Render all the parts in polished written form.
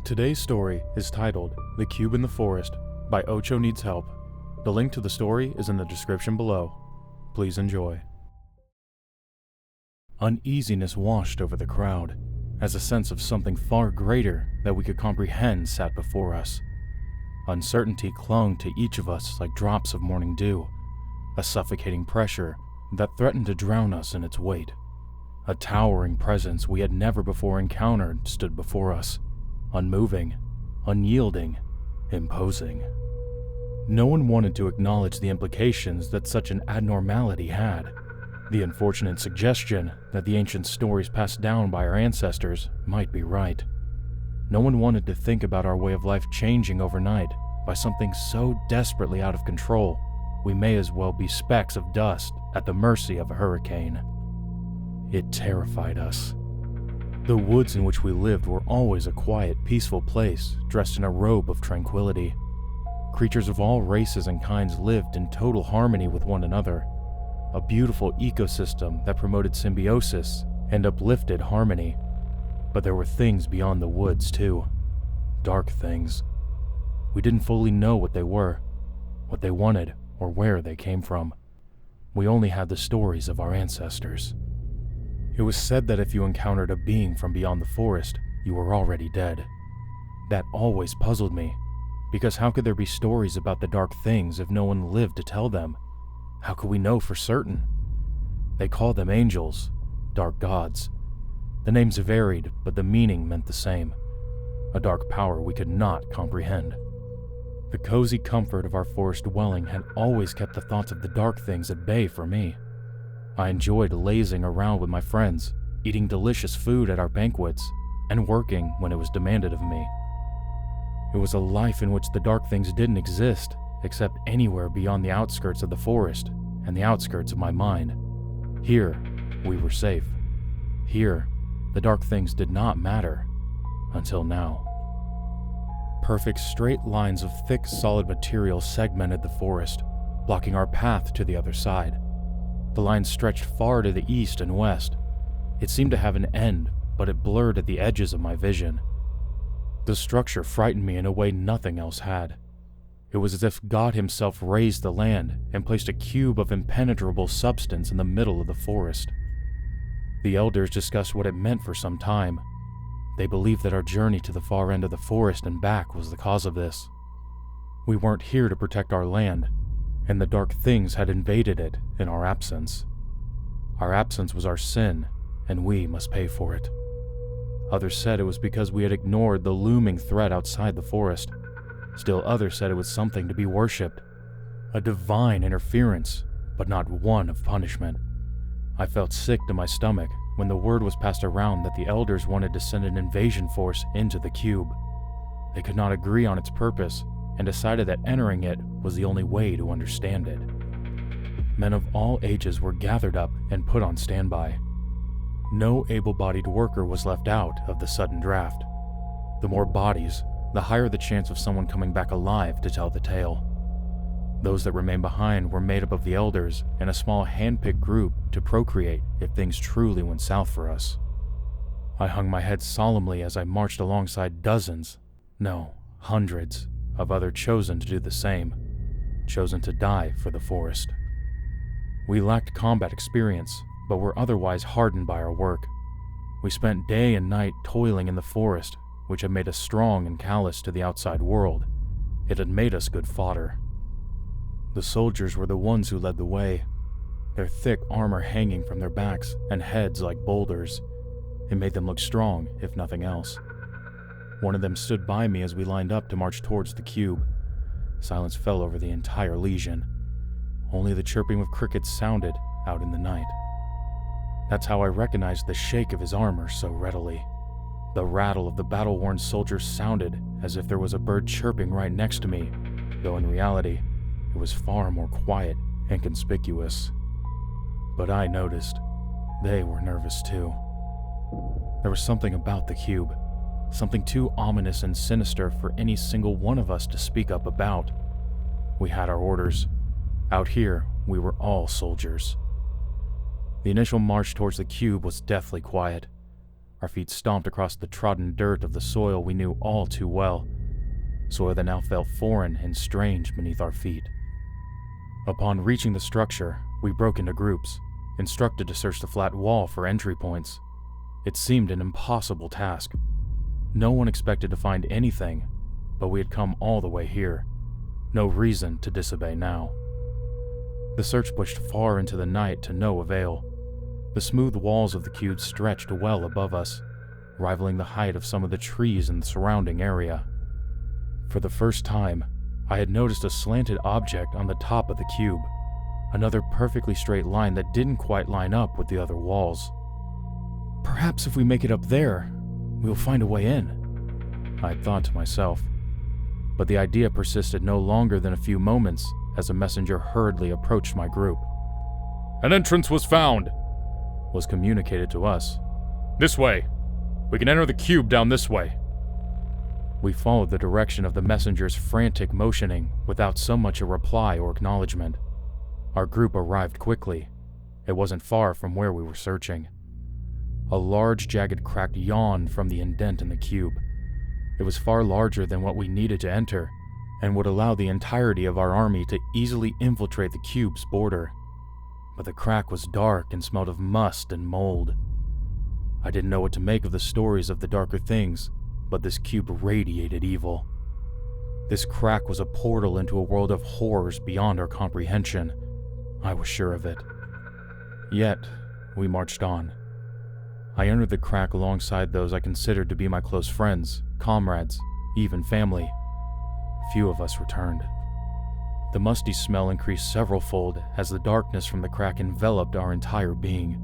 Today's story is titled The Cube in the Forest by Ocho Needs Help. The link to the story is in the description below. Please enjoy. Uneasiness washed over the crowd, as a sense of something far greater that we could comprehend sat before us. Uncertainty clung to each of us like drops of morning dew, a suffocating pressure that threatened to drown us in its weight. A towering presence we had never before encountered stood before us, unmoving, unyielding, imposing. No one wanted to acknowledge the implications that such an abnormality had. The unfortunate suggestion that the ancient stories passed down by our ancestors might be right. No one wanted to think about our way of life changing overnight by something so desperately out of control, we may as well be specks of dust at the mercy of a hurricane. It terrified us. The woods in which we lived were always a quiet, peaceful place dressed in a robe of tranquility. Creatures of all races and kinds lived in total harmony with one another, a beautiful ecosystem that promoted symbiosis and uplifted harmony. But there were things beyond the woods too, dark things. We didn't fully know what they were, what they wanted, or where they came from. We only had the stories of our ancestors. It was said that if you encountered a being from beyond the forest, you were already dead. That always puzzled me, because how could there be stories about the dark things if no one lived to tell them? How could we know for certain? They called them angels, dark gods. The names varied, but the meaning meant the same. A dark power we could not comprehend. The cozy comfort of our forest dwelling had always kept the thoughts of the dark things at bay for me. I enjoyed lazing around with my friends, eating delicious food at our banquets, and working when it was demanded of me. It was a life in which the dark things didn't exist, except anywhere beyond the outskirts of the forest and the outskirts of my mind. Here, we were safe. Here, the dark things did not matter, until now. Perfect straight lines of thick, solid material segmented the forest, blocking our path to the other side. The lines stretched far to the east and west. It seemed to have an end, but it blurred at the edges of my vision. The structure frightened me in a way nothing else had. It was as if God himself raised the land and placed a cube of impenetrable substance in the middle of the forest. The elders discussed what it meant for some time. They believed that our journey to the far end of the forest and back was the cause of this. We weren't here to protect our land, and the dark things had invaded it in our absence. Our absence was our sin, and we must pay for it. Others said it was because we had ignored the looming threat outside the forest. Still others said it was something to be worshipped, a divine interference, but not one of punishment. I felt sick to my stomach when the word was passed around that the elders wanted to send an invasion force into the cube. They could not agree on its purpose and decided that entering it was the only way to understand it. Men of all ages were gathered up and put on standby. No able-bodied worker was left out of the sudden draft. The more bodies, the higher the chance of someone coming back alive to tell the tale. Those that remained behind were made up of the elders and a small hand-picked group to procreate if things truly went south for us. I hung my head solemnly as I marched alongside dozens, no, hundreds, of other chosen to do the same, chosen to die for the forest. We lacked combat experience, but were otherwise hardened by our work. We spent day and night toiling in the forest, which had made us strong and callous to the outside world. It had made us good fodder. The soldiers were the ones who led the way, their thick armor hanging from their backs and heads like boulders. It made them look strong, if nothing else. One of them stood by me as we lined up to march towards the cube. Silence fell over the entire legion. Only the chirping of crickets sounded out in the night. That's how I recognized the shake of his armor so readily. The rattle of the battle-worn soldiers sounded as if there was a bird chirping right next to me, though in reality, it was far more quiet and conspicuous. But I noticed. They were nervous too. There was something about the cube, something too ominous and sinister for any single one of us to speak up about. We had our orders. Out here, we were all soldiers. The initial march towards the cube was deathly quiet. Our feet stomped across the trodden dirt of the soil we knew all too well, soil that now felt foreign and strange beneath our feet. Upon reaching the structure, we broke into groups, instructed to search the flat wall for entry points. It seemed an impossible task. No one expected to find anything, but we had come all the way here. No reason to disobey now. The search pushed far into the night to no avail. The smooth walls of the cube stretched well above us, rivaling the height of some of the trees in the surrounding area. For the first time, I had noticed a slanted object on the top of the cube, another perfectly straight line that didn't quite line up with the other walls. Perhaps if we make it up there, we'll find a way in, I had thought to myself. But the idea persisted no longer than a few moments as a messenger hurriedly approached my group. "An entrance was found," was communicated to us. "This way. We can enter the cube down this way." We followed the direction of the messenger's frantic motioning without so much a reply or acknowledgement. Our group arrived quickly. It wasn't far from where we were searching. A large, jagged crack yawned from the indent in the cube. It was far larger than what we needed to enter, and would allow the entirety of our army to easily infiltrate the cube's border. But the crack was dark and smelled of must and mold. I didn't know what to make of the stories of the darker things, but this cube radiated evil. This crack was a portal into a world of horrors beyond our comprehension. I was sure of it. Yet, we marched on. I entered the crack alongside those I considered to be my close friends, comrades, even family. Few of us returned. The musty smell increased several-fold as the darkness from the crack enveloped our entire being.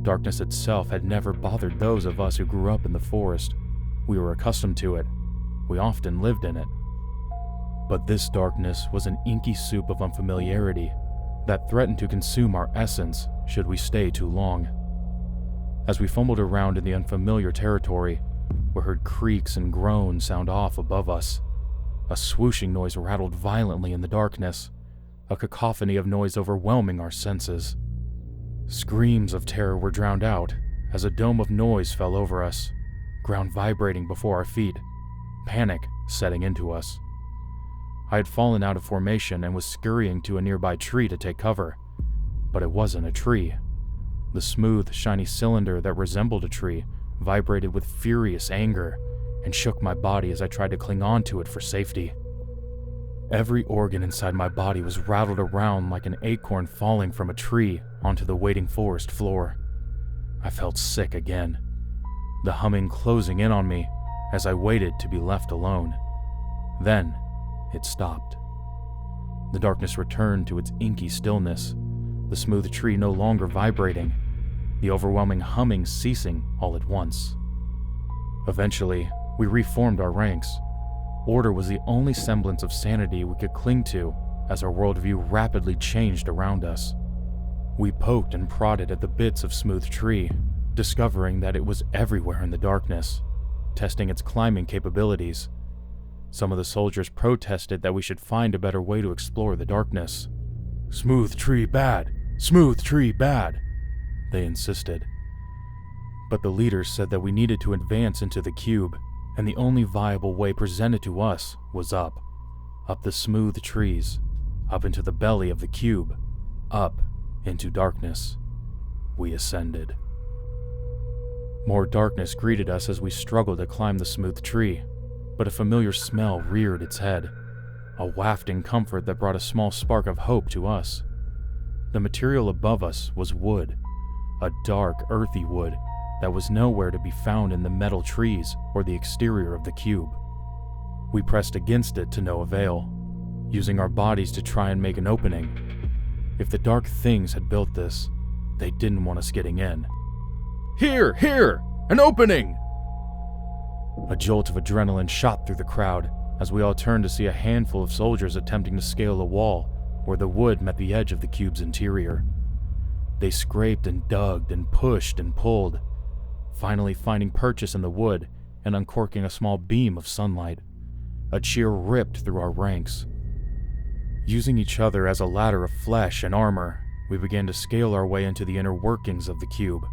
Darkness itself had never bothered those of us who grew up in the forest. We were accustomed to it. We often lived in it. But this darkness was an inky soup of unfamiliarity that threatened to consume our essence should we stay too long. As we fumbled around in the unfamiliar territory, we heard creaks and groans sound off above us. A swooshing noise rattled violently in the darkness, a cacophony of noise overwhelming our senses. Screams of terror were drowned out as a dome of noise fell over us, ground vibrating before our feet, panic setting into us. I had fallen out of formation and was scurrying to a nearby tree to take cover, but it wasn't a tree. The smooth, shiny cylinder that resembled a tree vibrated with furious anger and shook my body as I tried to cling on to it for safety. Every organ inside my body was rattled around like an acorn falling from a tree onto the waiting forest floor. I felt sick again, the humming closing in on me as I waited to be left alone. Then, it stopped. The darkness returned to its inky stillness, the smooth tree no longer vibrating, the overwhelming humming ceasing all at once. Eventually, we reformed our ranks. Order was the only semblance of sanity we could cling to as our worldview rapidly changed around us. We poked and prodded at the bits of smooth tree, discovering that it was everywhere in the darkness, testing its climbing capabilities. Some of the soldiers protested that we should find a better way to explore the darkness. "Smooth tree bad! Smooth tree bad!" they insisted. But the leaders said that we needed to advance into the cube, and the only viable way presented to us was up the smooth trees, up into the belly of the cube, up into darkness. We ascended. More darkness greeted us as we struggled to climb the smooth tree, but a familiar smell reared its head, a wafting comfort that brought a small spark of hope to us. The material above us was wood, a dark, earthy wood that was nowhere to be found in the metal trees or the exterior of the cube. We pressed against it to no avail, using our bodies to try and make an opening. If the dark things had built this, they didn't want us getting in. "Here! Here! An opening!" A jolt of adrenaline shot through the crowd as we all turned to see a handful of soldiers attempting to scale a wall where the wood met the edge of the cube's interior. They scraped and dug and pushed and pulled, finally finding purchase in the wood and uncorking a small beam of sunlight. A cheer ripped through our ranks. Using each other as a ladder of flesh and armor, we began to scale our way into the inner workings of the cube.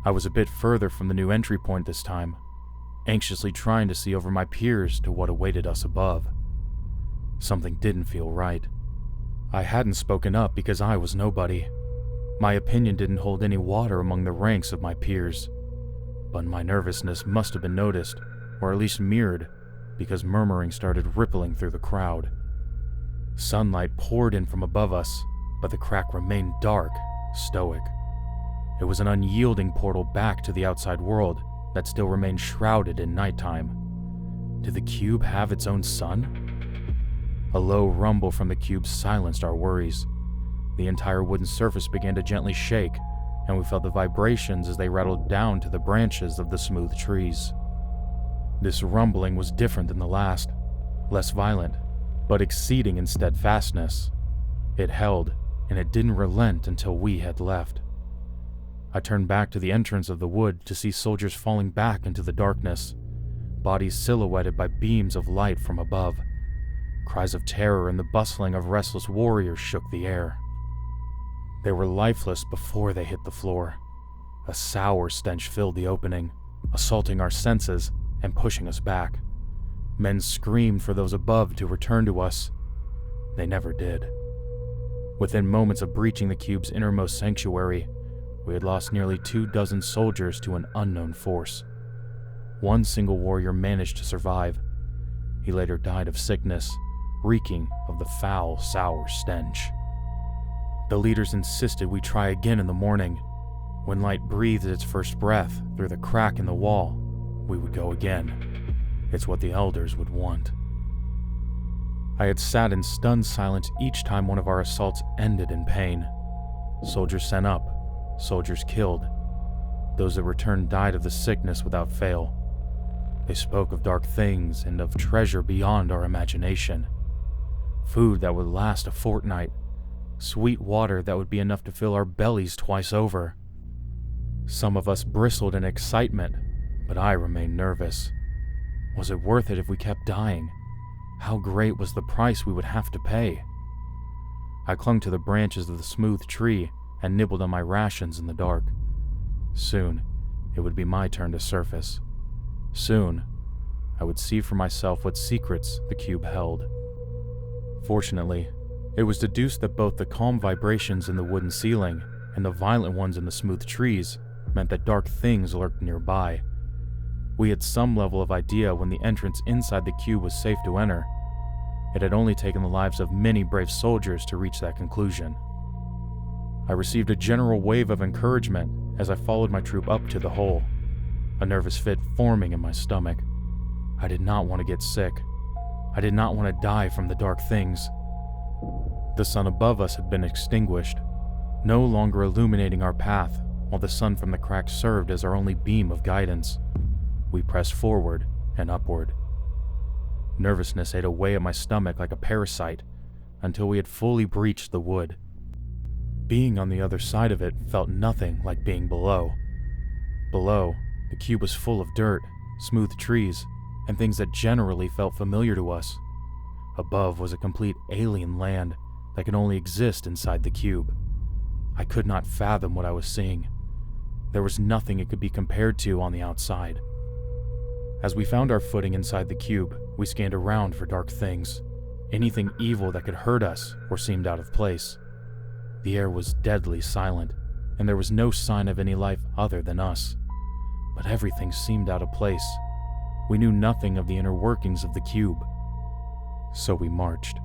I was a bit further from the new entry point this time, anxiously trying to see over my peers to what awaited us above. Something didn't feel right. I hadn't spoken up because I was nobody. My opinion didn't hold any water among the ranks of my peers, but my nervousness must have been noticed, or at least mirrored, because murmuring started rippling through the crowd. Sunlight poured in from above us, but the crack remained dark, stoic. It was an unyielding portal back to the outside world that still remained shrouded in nighttime. Did the cube have its own sun? A low rumble from the cube silenced our worries. The entire wooden surface began to gently shake, and we felt the vibrations as they rattled down to the branches of the smooth trees. This rumbling was different than the last, less violent, but exceeding in steadfastness. It held, and it didn't relent until we had left. I turned back to the entrance of the wood to see soldiers falling back into the darkness, bodies silhouetted by beams of light from above. Cries of terror and the bustling of restless warriors shook the air. They were lifeless before they hit the floor. A sour stench filled the opening, assaulting our senses and pushing us back. Men screamed for those above to return to us. They never did. Within moments of breaching the cube's innermost sanctuary, we had lost nearly 24 soldiers to an unknown force. One single warrior managed to survive. He later died of sickness, reeking of the foul, sour stench. The leaders insisted we try again in the morning. When light breathed its first breath through the crack in the wall, we would go again. It's what the elders would want. I had sat in stunned silence each time one of our assaults ended in pain. Soldiers sent up, soldiers killed. Those that returned died of the sickness without fail. They spoke of dark things and of treasure beyond our imagination. Food that would last a fortnight. Sweet water that would be enough to fill our bellies twice over. Some of us bristled in excitement, but I remained nervous. Was it worth it if we kept dying? How great was the price we would have to pay? I clung to the branches of the smooth tree and nibbled on my rations in the dark. Soon, it would be my turn to surface. Soon, I would see for myself what secrets the cube held. Fortunately, it was deduced that both the calm vibrations in the wooden ceiling and the violent ones in the smooth trees meant that dark things lurked nearby. We had some level of idea when the entrance inside the cube was safe to enter. It had only taken the lives of many brave soldiers to reach that conclusion. I received a general wave of encouragement as I followed my troop up to the hole, a nervous fit forming in my stomach. I did not want to get sick. I did not want to die from the dark things. The sun above us had been extinguished, no longer illuminating our path, while the sun from the crack served as our only beam of guidance. We pressed forward and upward. Nervousness ate away at my stomach like a parasite until we had fully breached the wood. Being on the other side of it felt nothing like being below. Below, the cube was full of dirt, smooth trees, and things that generally felt familiar to us. Above was a complete alien land that could only exist inside the cube. I could not fathom what I was seeing. There was nothing it could be compared to on the outside. As we found our footing inside the cube, we scanned around for dark things, anything evil that could hurt us or seemed out of place. The air was deadly silent, and there was no sign of any life other than us. But everything seemed out of place. We knew nothing of the inner workings of the cube. So we marched.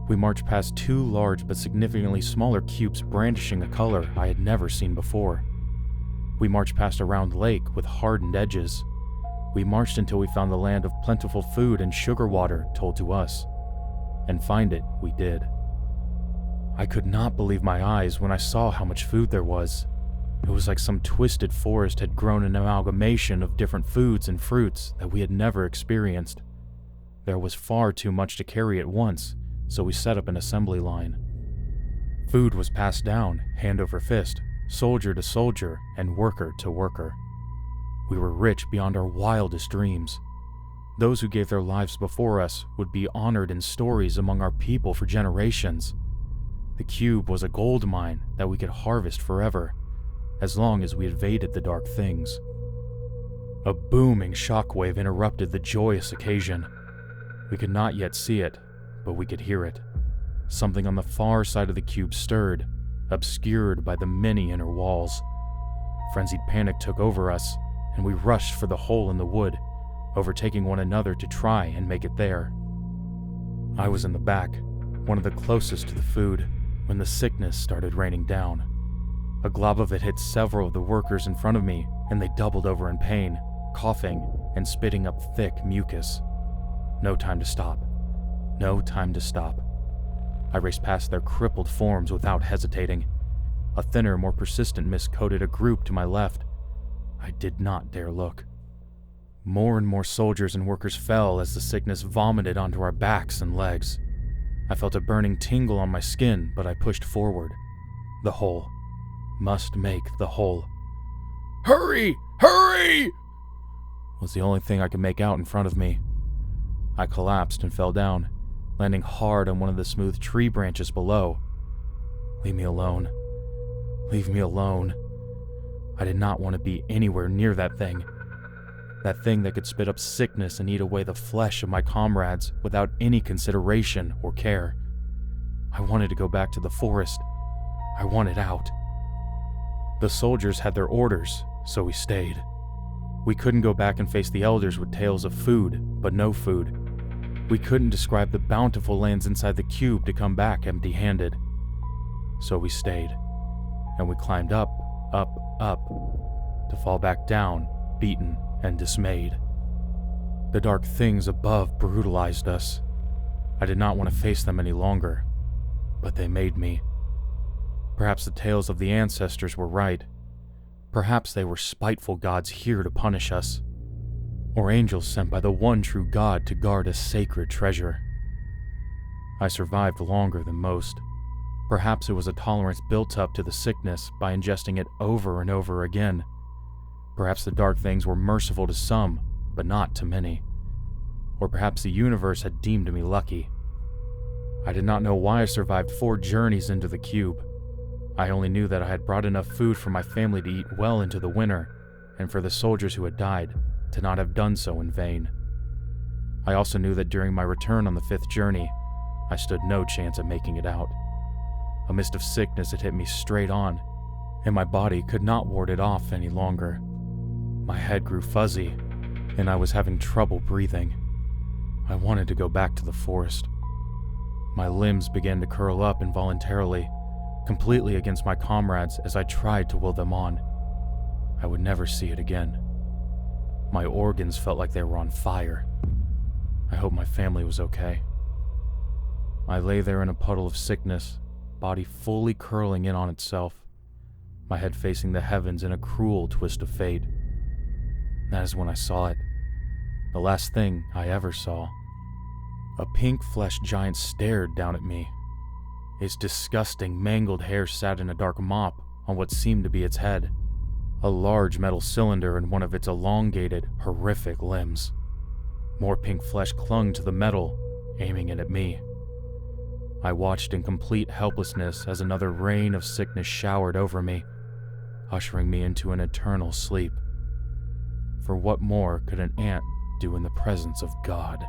We marched past 2 large but significantly smaller cubes brandishing a color I had never seen before. We marched past a round lake with hardened edges. We marched until we found the land of plentiful food and sugar water told to us. And find it we did. I could not believe my eyes when I saw how much food there was. It was like some twisted forest had grown an amalgamation of different foods and fruits that we had never experienced. There was far too much to carry at once, so we set up an assembly line. Food was passed down, hand over fist, soldier to soldier, and worker to worker. We were rich beyond our wildest dreams. Those who gave their lives before us would be honored in stories among our people for generations. The cube was a gold mine that we could harvest forever. as long as we evaded the dark things. A booming shockwave interrupted the joyous occasion. We could not yet see it, but we could hear it. Something on the far side of the cube stirred, obscured by the many inner walls. Frenzied panic took over us, and we rushed for the hole in the wood, overtaking one another to try and make it there. I was in the back, one of the closest to the food, when the sickness started raining down. A glob of it hit several of the workers in front of me, and they doubled over in pain, coughing and spitting up thick mucus. No time to stop. No time to stop. I raced past their crippled forms without hesitating. A thinner, more persistent mist coated a group to my left. I did not dare look. More and more soldiers and workers fell as the sickness vomited onto our backs and legs. I felt a burning tingle on my skin, but I pushed forward. The hole. Must make the hole. "Hurry! Hurry!" was the only thing I could make out in front of me. I collapsed and fell down, landing hard on one of the smooth tree branches below. Leave me alone. Leave me alone. I did not want to be anywhere near that thing. That thing that could spit up sickness and eat away the flesh of my comrades without any consideration or care. I wanted to go back to the forest. I wanted out. The soldiers had their orders, so we stayed. We couldn't go back and face the elders with tales of food, but no food. We couldn't describe the bountiful lands inside the cube to come back empty-handed. So we stayed, and we climbed up, to fall back down, beaten and dismayed. The dark things above brutalized us. I did not want to face them any longer, but they made me. Perhaps the tales of the ancestors were right. Perhaps they were spiteful gods here to punish us, or angels sent by the one true God to guard a sacred treasure. I survived longer than most. Perhaps it was a tolerance built up to the sickness by ingesting it over and over again. Perhaps the dark things were merciful to some, but not to many. Or perhaps the universe had deemed me lucky. I did not know why I survived 4 journeys into the cube. I only knew that I had brought enough food for my family to eat well into the winter, and for the soldiers who had died to not have done so in vain. I also knew that during my return on the 5th journey, I stood no chance of making it out. A mist of sickness had hit me straight on, and my body could not ward it off any longer. My head grew fuzzy, and I was having trouble breathing. I wanted to go back to the forest. My limbs began to curl up involuntarily, completely against my comrades as I tried to will them on. I would never see it again. My organs felt like they were on fire. I hope my family was okay. I lay there in a puddle of sickness, body fully curling in on itself, my head facing the heavens in a cruel twist of fate. That is when I saw it. The last thing I ever saw. A pink-fleshed giant stared down at me. Its disgusting, mangled hair sat in a dark mop on what seemed to be its head, a large metal cylinder in one of its elongated, horrific limbs. More pink flesh clung to the metal, aiming it at me. I watched in complete helplessness as another rain of sickness showered over me, ushering me into an eternal sleep. For what more could an ant do in the presence of God?